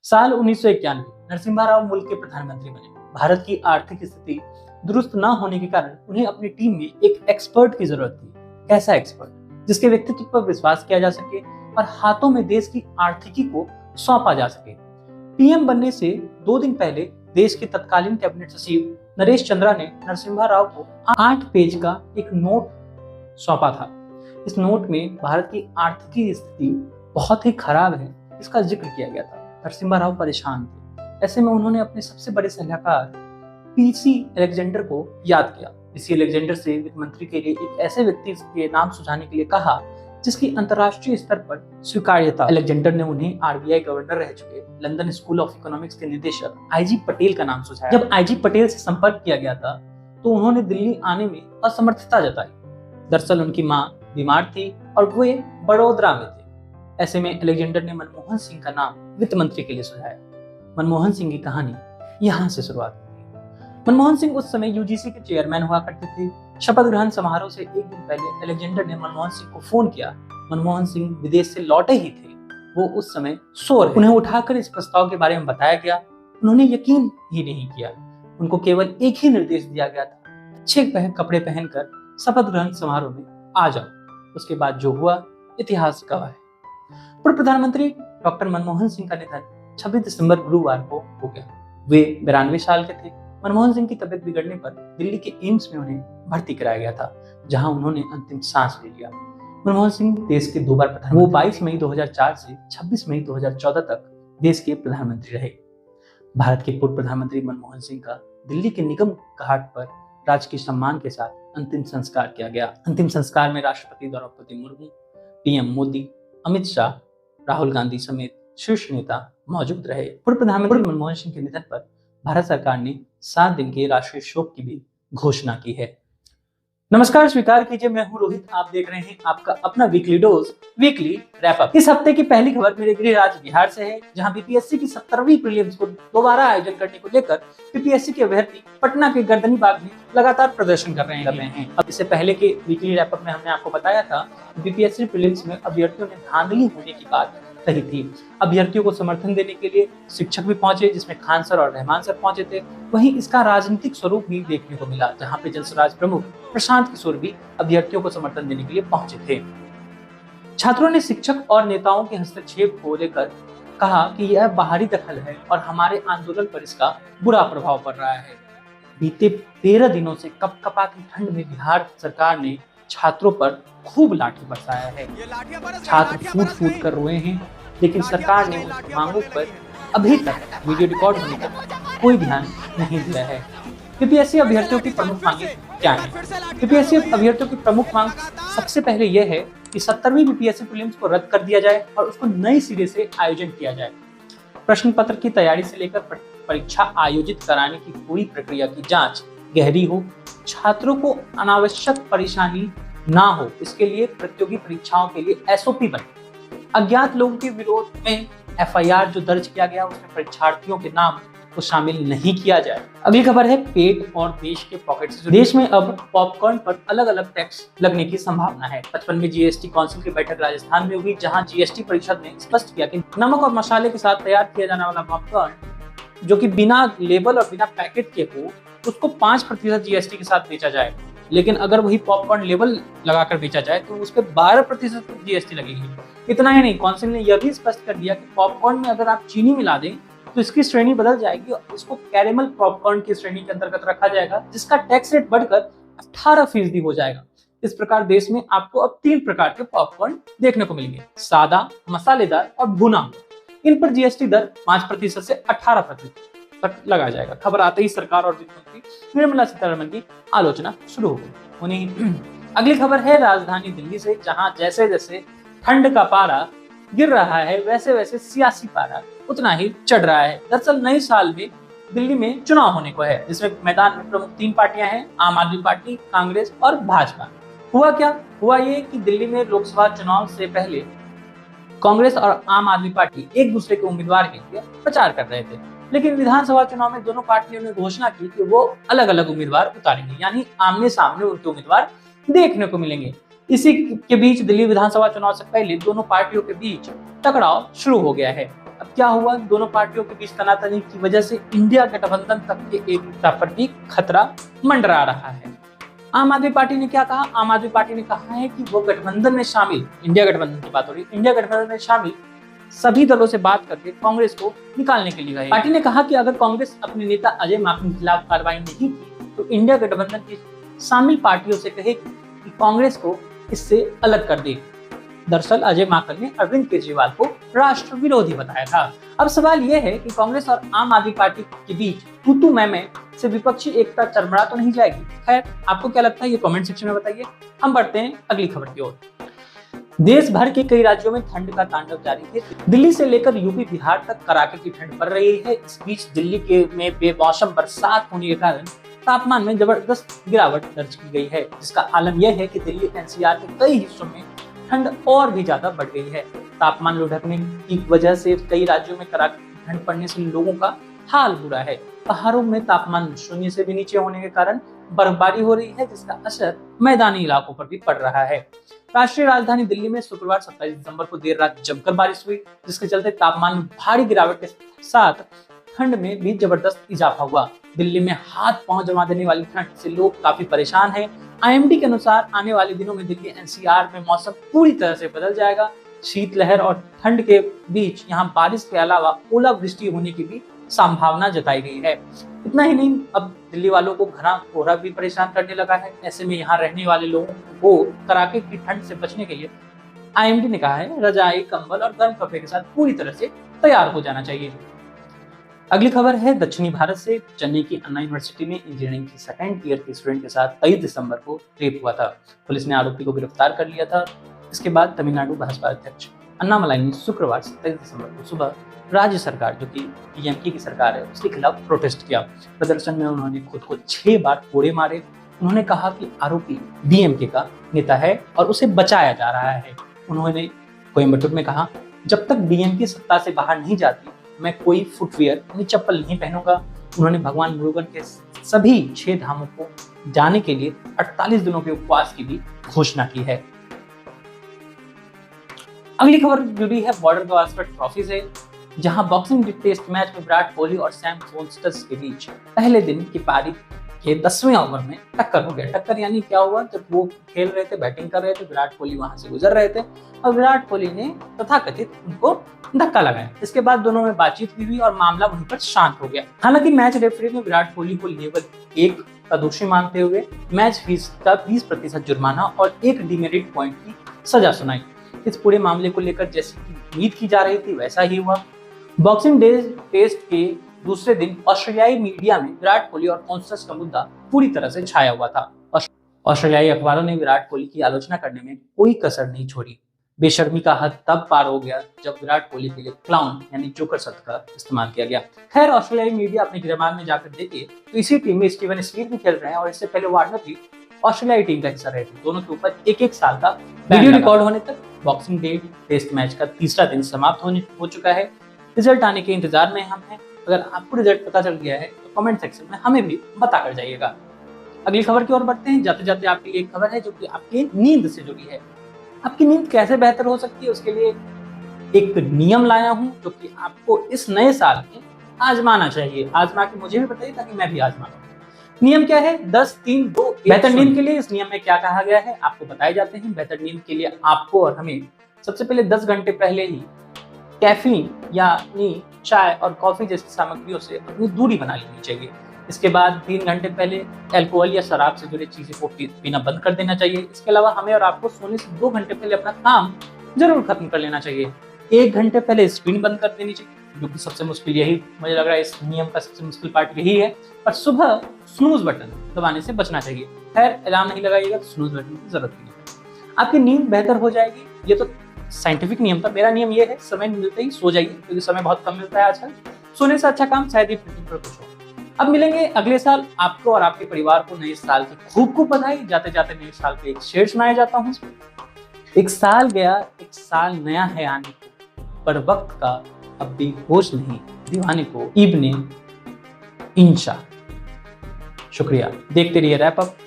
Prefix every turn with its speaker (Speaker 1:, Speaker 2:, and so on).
Speaker 1: साल 1991 नरसिम्हा राव मुल्क के प्रधानमंत्री बने। भारत की आर्थिक स्थिति दुरुस्त न होने के कारण उन्हें अपनी टीम में एक एक्सपर्ट की जरूरत थी। कैसा एक्सपर्ट? जिसके व्यक्तित्व पर विश्वास किया जा सके और हाथों में देश की आर्थिकी को सौंपा जा सके। पीएम बनने से 2 दिन पहले देश के तत्कालीन कैबिनेट सचिव नरेश चंद्रा ने नरसिम्हा राव को 8 पेज का एक नोट सौंपा था। इस नोट में भारत की आर्थिक स्थिति बहुत ही खराब है, इसका जिक्र किया गया था। नरसिम्हा राव परेशान थे। ऐसे में उन्होंने अपने सबसे बड़े सलाहकार पीसी अलेक्जेंडर को याद किया। पीसी अलेक्जेंडर से वित्त मंत्री के लिए एक ऐसे व्यक्ति के नाम सुझाने के लिए कहा जिसकी अंतर्राष्ट्रीय स्तर पर स्वीकार्यता। अलेक्जेंडर ने उन्हें आरबीआई गवर्नर रह चुके लंदन स्कूल ऑफ इकोनॉमिक्स के निदेशक आईजी पटेल का नाम सुझाया। जब आईजी पटेल से संपर्क किया गया था तो उन्होंने दिल्ली आने में असमर्थता जताई। दरअसल उनकी मां बीमार थी और वे बड़ोदरा में थे। ऐसे में अलेक्जेंडर ने मनमोहन सिंह का नाम वित्त मंत्री के लिए सुझाया। मनमोहन सिंह की कहानी यहाँ से शुरुआत हुई। मनमोहन सिंह उस समय यूजीसी के चेयरमैन हुआ करते थे। शपथ ग्रहण समारोह से 1 दिन पहले अलेक्जेंडर ने मनमोहन सिंह को फोन किया। मनमोहन सिंह विदेश से लौटे ही थे। वो उस समय सो रहे। उन्हें उठाकर इस प्रस्ताव के बारे में बताया गया। उन्होंने यकीन ही नहीं किया। उनको केवल एक ही निर्देश दिया गया था, अच्छे कपड़े पहनकर शपथ ग्रहण समारोह में आ जाओ। उसके बाद जो हुआ इतिहास गवाह है। पूर्व प्रधानमंत्री डॉक्टर मनमोहन सिंह का निधन 26 दिसंबर गुरुवार को हो गया। वे 92 साल के थे। मनमोहन सिंह की तबीयत बिगड़ने पर दिल्ली के एम्स में उन्हें भर्ती कराया गया था, जहां उन्होंने अंतिम सांस ले लिया। मनमोहन सिंह देश के 2 बार प्रधानमंत्री। वो 22 मई 2004 से 26 मई 2014 तक देश के प्रधानमंत्री रहे। भारत के पूर्व प्रधानमंत्री मनमोहन सिंह का दिल्ली के निगम घाट पर राजकीय सम्मान के साथ अंतिम संस्कार किया गया। अंतिम संस्कार में राष्ट्रपति द्रौपदी मुर्मू, पीएम मोदी, अमित शाह, राहुल गांधी समेत शीर्ष नेता मौजूद रहे। पूर्व प्रधानमंत्री मनमोहन सिंह के निधन पर भारत सरकार ने 7 दिन के राष्ट्रीय शोक की भी घोषणा की है। नमस्कार, स्वीकार कीजिए, मैं हूं रोहित। आप देख रहे हैं आपका अपना weekly dose, weekly wrap up. इस हफ्ते की पहली खबर मेरे गृह राज्य बिहार से है, जहां बीपीएससी की 17वीं प्रीलिम्स को दोबारा आयोजन करने को लेकर बीपीएससी के अभ्यर्थी पटना के गर्दनी बाग में लगातार प्रदर्शन कर रहे हैं। अब इससे पहले के वीकली रैप अप में हमने आपको बताया था बीपीएससी प्रीलिम्स में अभ्यर्थियों ने धांधली होने की बात कही थी। अभ्यर्थियों को समर्थन देने के लिए शिक्षक भी पहुंचे, जिसमें खान सर और रहमान सर पहुंचे थे। वहीं इसका राजनीतिक स्वरूप भी देखने को मिला, जहां पे जनसुराज प्रमुख प्रशांत किशोर भी अभ्यर्थियों को समर्थन देने के लिए पहुंचे थे। छात्रों ने शिक्षक और नेताओं के हस्तक्षेप को लेकर कहा कि यह बाहरी दखल है और हमारे आंदोलन पर इसका बुरा प्रभाव पड़ रहा है। बीते 13 दिनों से कपकपाती ठंड में बिहार सरकार ने छात्रों पर खूब लाठी बरसाया है। छात्र फूट फूट कर रोए हैं, लेकिन सरकार ने उनकी मांगों पर अभी तक वीडियो रिकॉर्ड होने का कोई ध्यान नहीं दिया है। बीपीएससी अभ्यर्थियों की प्रमुख मांगें क्या हैं? बीपीएससी अभ्यर्थियों की प्रमुख मांग सबसे पहले यह है कि 17वीं बीपीएससी प्रीलिम्स को रद्द कर दिया जाए और उसको नए सिरे से आयोजन किया जाए। प्रश्न पत्र की तैयारी से लेकर परीक्षा आयोजित कराने की पूरी प्रक्रिया की जांच गहरी हो। छात्रों को अनावश्यक परेशानी ना हो, इसके लिए प्रतियोगी परीक्षाओं के लिए एसओपी बने। अज्ञात लोगों के विरोध में एफआईआर जो दर्ज किया गया उसमें परीक्षार्थियों के नाम को शामिल नहीं किया जाए। अगली खबर है पेट और देश के पॉकेट से। देश में अब पॉपकॉर्न पर अलग अलग टैक्स लगने की संभावना है। 55वीं जीएसटी काउंसिल की बैठक राजस्थान में हुई, जहां जीएसटी परिषद ने स्पष्ट किया कि नमक और मसाले के साथ तैयार किया जाने वाला पॉपकॉर्न जो कि बिना लेबल और बिना पैकेट के हो, उसको 5% जीएसटी के साथ बेचा जाए। लेकिन अगर वही पॉपकॉर्न लेबल लगाकर बेचा जाए तो उस पर 12% जीएसटी लगेगी। इतना ही नहीं, काउंसिल ने यह भी स्पष्ट कर दिया कि पॉपकॉर्न में अगर आप चीनी मिला दें तो इसकी श्रेणी बदल जाएगी और इसको कैरेमल पॉपकॉर्न की श्रेणी के अंतर्गत रखा जाएगा, जिसका टैक्स रेट बढ़कर 18% हो जाएगा। इस प्रकार देश में आपको अब 3 प्रकार के पॉपकॉर्न देखने को मिलेंगे, सादा, मसालेदार और भुना हुआ। इन पर जीएसटी दर 5% से 18% तक लगा जाएगा। खबर आते ही सरकार और वित्त मंत्री निर्मला सीतारमण की आलोचना शुरू हो गई। अगली खबर है राजधानी दिल्ली से, जहां जैसे जैसे ठंड का पारा गिर रहा है वैसे वैसे सियासी पारा उतना ही चढ़ रहा है। दरअसल नए साल में दिल्ली में चुनाव होने को है, जिसमें मैदान में प्रमुख 3 पार्टियां हैं, आम आदमी पार्टी, कांग्रेस और भाजपा। हुआ क्या? हुआ ये कि दिल्ली में लोकसभा चुनाव से पहले कांग्रेस और आम आदमी पार्टी एक दूसरे के उम्मीदवार के लिए प्रचार कर रहे थे, लेकिन विधानसभा चुनाव में दोनों पार्टियों ने घोषणा की कि वो अलग अलग उम्मीदवार उतारेंगे, यानी आमने सामने उनके उम्मीदवार देखने को मिलेंगे। इसी के बीच दिल्ली विधानसभा चुनाव से पहले दोनों पार्टियों के बीच टकराव शुरू हो गया है। अब क्या हुआ, दोनों पार्टियों के बीच तनातनी की वजह से इंडिया गठबंधन तक के एकता पर भी खतरा मंडरा रहा है। आम आदमी पार्टी ने क्या कहा? आम आदमी पार्टी ने कहा है कि वो गठबंधन में शामिल, इंडिया गठबंधन की बात हो रही है, इंडिया गठबंधन में शामिल सभी दलों से बात करके कांग्रेस को निकालने के लिए गए। पार्टी ने कहा कि अगर कांग्रेस अपने नेता अजय माकन के खिलाफ कार्रवाई नहीं की तो इंडिया गठबंधन की शामिल पार्टियों से कहेगी कि कांग्रेस को इससे अलग कर दे। दरअसल अजय माकन ने अरविंद केजरीवाल को राष्ट्र विरोधी बताया था। अब सवाल यह है कि कांग्रेस और आम आदमी पार्टी के बीच तू मैं से विपक्षी एकता चरमरा तो नहीं जाएगी? खैर, आपको क्या लगता है ये कमेंट सेक्शन में बताइए। हम बढ़ते हैं अगली खबर की ओर। देश भर के कई राज्यों में ठंड का तांडव जारी है। दिल्ली से लेकर यूपी बिहार तक कड़ाके की ठंड पड़ रही है। इस बीच दिल्ली में बेमौसम बरसात होने के कारण तापमान में जबरदस्त गिरावट दर्ज की गई है, जिसका आलम यह है कि दिल्ली एनसीआर के कई हिस्सों में ठंड और भी ज्यादा बढ़ गई है। तापमान लुढ़कने की वजह से कई राज्यों में कड़ाके की ठंड पड़ने से लोगों का हाल बुरा है। पहाड़ों में तापमान शून्य से भी नीचे होने के कारण बर्फबारी हो रही है, जिसका असर मैदानी इलाकों पर भी पड़ रहा है। राष्ट्रीय राजधानी दिल्ली में शुक्रवार 27 दिसंबर को देर रात जमकर बारिश हुई, जिसके चलते तापमान में भारी गिरावट के साथ ठंड में भी जबरदस्त इजाफा हुआ। दिल्ली में हाथ पांव जमा देने वाली ठंड से लोग काफी परेशान हैं। आईएमडी के अनुसार आने वाले दिनों में दिल्ली एनसीआर में मौसम पूरी तरह से बदल जाएगा। शीतलहर और ठंड के बीच यहाँ बारिश के अलावा ओलावृष्टि होने की भी संभावना जताई गई है। इतना ही नहीं, अब दिल्ली वालों को घना कोहरा भी परेशान करने लगा है। ऐसे में यहाँ रहने वाले लोगों को कड़ाके की ठंड से बचने के लिए आईएमडी ने कहा है रजाई, कंबल और गर्म कपड़े के साथ पूरी तरह से तैयार हो जाना चाहिए। अगली खबर है दक्षिणी भारत से। चेन्नई की अन्ना यूनिवर्सिटी में इंजीनियरिंग की सेकंड ईयर के स्टूडेंट के साथ 23 दिसंबर को रेप हुआ था। पुलिस ने आरोपी को गिरफ्तार कर लिया था। इसके बाद तमिलनाडु भाजपा अध्यक्ष अन्नामलाई ने शुक्रवार 27 दिसंबर को सुबह राज्य सरकार, जो कि डीएमके की सरकार है, उसके खिलाफ प्रोटेस्ट किया। प्रदर्शन में उन्होंने खुद को 6 बार कोड़े मारे। उन्होंने कहा कि आरोपी डीएमके का नेता है और उसे बचाया जा रहा है। उन्होंने कोयम्बटूर में कहा, जब तक डीएमके सत्ता से बाहर नहीं जाती मैं कोई फुटवियर यानी चप्पल नहीं पहनूंगा। उन्होंने भगवान मुरुगन के सभी 6 धामों को जाने के लिए 48 दिनों के उपवास की भी घोषणा की है। अगली खबर जुड़ी है बॉर्डर गावस्कर ट्रॉफी से, जहां बॉक्सिंग टेस्ट मैच में विराट कोहली और सैम सोनस्टर्स के बीच पहले दिन की पारी के 10वें ओवर में टक्कर हो गया। टक्कर यानी क्या हुआ, जब वो खेल रहे थे, बैटिंग कर रहे थे, विराट कोहली वहां से गुजर रहे थे और विराट कोहली ने तथाकथित उनको धक्का लगाया। इसके बाद दोनों में बातचीत हुई और मामला वहीं पर शांत हो गया। हालांकि मैच रेफरी ने विराट कोहली को लेवल 1 का दोषी मानते हुए मैच फीस का 20% जुर्माना और 1 डिमेरिट पॉइंट की सजा सुनाई। इस पूरे मामले को लेकर जैसे कि उम्मीद की जा रही थी वैसा ही हुआ। बॉक्सिंग डे टेस्ट के दूसरे दिन ऑस्ट्रेलियाई मीडिया में विराट कोहली और कॉन्सर्स का मुद्दा पूरी तरह से छाया हुआ था। ऑस्ट्रेलियाई अखबारों ने विराट कोहली की आलोचना करने में कोई कसर नहीं छोड़ी। बेशर्मी का हद तब पार हो गया जब विराट कोहली के लिए क्लाउन यानी जोकर शब्द का इस्तेमाल किया गया। खैर, ऑस्ट्रेलियाई मीडिया अपने गिरबान में जाकर देखे तो इसी टीम में स्टीवन स्मिथ भी खेल रहे हैं और इससे पहले वार्नर भी ऑस्ट्रेलियाई टीम का हिस्सा रहे थे। दोनों के ऊपर 1-1 साल का वीडियो रिकॉर्ड होने तक बॉक्सिंग डे टेस्ट मैच का तीसरा दिन समाप्त हो चुका है। रिजल्ट आने के इंतजार में हम हैं। अगर आपको रिजल्ट पता चल गया है तो कमेंट सेक्शन में हमें भी बताकर जाइएगा। अगली खबर की ओर बढ़ते हैं। जाते जाते आपके लिए एक खबर है जो कि आपकी नींद से जुड़ी है। आपकी नींद कैसे बेहतर हो सकती है उसके लिए एक नियम लाया हूं जो कि आपको इस नए साल में आजमाना चाहिए। आजमा के मुझे भी बताइए ताकि मैं भी आजमा लूं। नियम क्या है? 10-3-2 बेहतर नींद के लिए इस नियम में क्या कहा गया है आपको बताए जाते हैं। बेहतर नींद के लिए आपको और हमें सबसे पहले 10 घंटे पहले ही कैफीन यानी चाय और कॉफी जैसी सामग्रियों से अपनी दूरी बना लेनी चाहिए। इसके बाद 3 घंटे पहले अल्कोहल या शराब से जुड़ी चीजें को पीना बंद कर देना चाहिए। इसके अलावा हमें और आपको सोने से 2 घंटे पहले अपना काम जरूर खत्म कर लेना चाहिए। 1 घंटे पहले स्क्रीन बंद कर देनी चाहिए, जो कि सबसे मुश्किल यही मुझे लग रहा है, इस नियम का सबसे मुश्किल पार्ट यही है। और सुबह स्नूज बटन दबाने से बचना चाहिए। खैर, अलार्म नहीं लगाइएगा तो स्नूज बटन की जरूरत नहीं है। आपकी नींद बेहतर हो जाएगी। ये तो साइंटिफिक नियम था। मेरा नियम ये है, समय मिलते ही सो जाइए, क्योंकि समय बहुत कम मिलता है आजकल। सोने से अच्छा काम शायद ही पृथ्वी पर कुछ हो। अब मिलेंगे अगले साल। आपको और आपके परिवार को नए साल की खूब खूब बधाई। जाते जाते नए साल पे एक शेर सुनाया जाता हूँ। एक साल गया, एक साल नया है आने को, पर वक्त का अब भी होश नहीं दीवाने को, इब्ने इंशा। शुक्रिया। देखते रहिए रैप अप।